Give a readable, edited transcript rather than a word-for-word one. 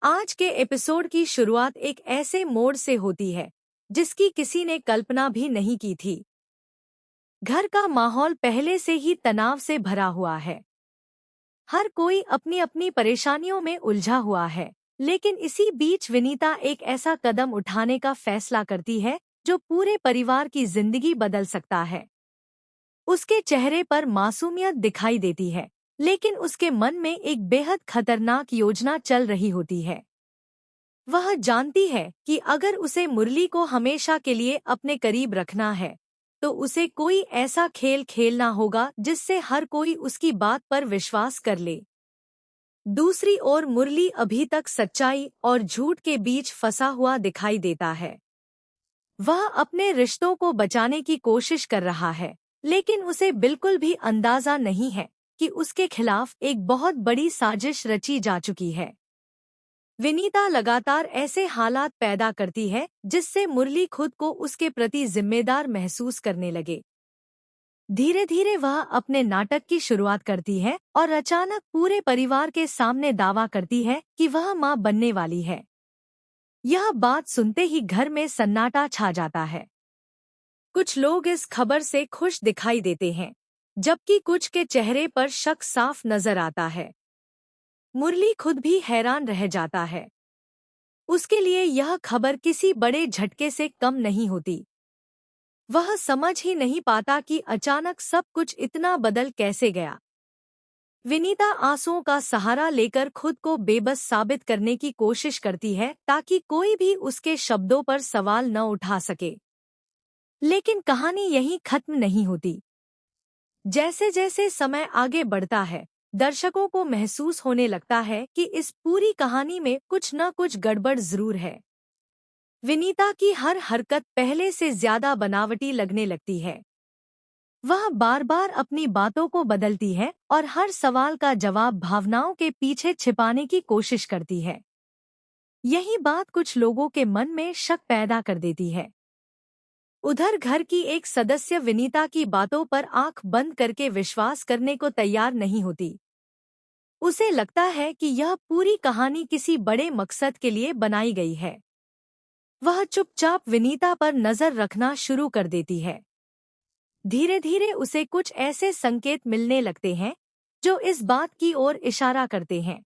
आज के एपिसोड की शुरुआत एक ऐसे मोड़ से होती है जिसकी किसी ने कल्पना भी नहीं की थी। घर का माहौल पहले से ही तनाव से भरा हुआ है। हर कोई अपनी अपनी परेशानियों में उलझा हुआ है, लेकिन इसी बीच विनीता एक ऐसा कदम उठाने का फैसला करती है जो पूरे परिवार की जिंदगी बदल सकता है। उसके चेहरे पर मासूमियत दिखाई देती है, लेकिन उसके मन में एक बेहद खतरनाक योजना चल रही होती है। वह जानती है कि अगर उसे मुरली को हमेशा के लिए अपने करीब रखना है, तो उसे कोई ऐसा खेल खेलना होगा जिससे हर कोई उसकी बात पर विश्वास कर ले। दूसरी ओर मुरली अभी तक सच्चाई और झूठ के बीच फंसा हुआ दिखाई देता है। वह अपने रिश्तों को बचाने की कोशिश कर रहा है, लेकिन उसे बिल्कुल भी अंदाजा नहीं है कि उसके खिलाफ एक बहुत बड़ी साजिश रची जा चुकी है। विनीता लगातार ऐसे हालात पैदा करती है जिससे मुरली खुद को उसके प्रति जिम्मेदार महसूस करने लगे। धीरे धीरे वह अपने नाटक की शुरुआत करती है और अचानक पूरे परिवार के सामने दावा करती है कि वह मां बनने वाली है। यह बात सुनते ही घर में सन्नाटा छा जाता है। कुछ लोग इस खबर से खुश दिखाई देते हैं, जबकि कुछ के चेहरे पर शक साफ नजर आता है। मुरली खुद भी हैरान रह जाता है। उसके लिए यह खबर किसी बड़े झटके से कम नहीं होती। वह समझ ही नहीं पाता कि अचानक सब कुछ इतना बदल कैसे गया। विनीता आंसुओं का सहारा लेकर खुद को बेबस साबित करने की कोशिश करती है ताकि कोई भी उसके शब्दों पर सवाल न उठा सके। लेकिन कहानी यहीं खत्म नहीं होती। जैसे जैसे समय आगे बढ़ता है, दर्शकों को महसूस होने लगता है कि इस पूरी कहानी में कुछ न कुछ गड़बड़ जरूर है। विनीता की हर हरकत पहले से ज्यादा बनावटी लगने लगती है। वह बार बार अपनी बातों को बदलती है और हर सवाल का जवाब भावनाओं के पीछे छिपाने की कोशिश करती है। यही बात कुछ लोगों के मन में शक पैदा कर देती है। उधर घर की एक सदस्य विनीता की बातों पर आंख बंद करके विश्वास करने को तैयार नहीं होती। उसे लगता है कि यह पूरी कहानी किसी बड़े मकसद के लिए बनाई गई है। वह चुपचाप विनीता पर नजर रखना शुरू कर देती है। धीरे धीरे उसे कुछ ऐसे संकेत मिलने लगते हैं जो इस बात की ओर इशारा करते हैं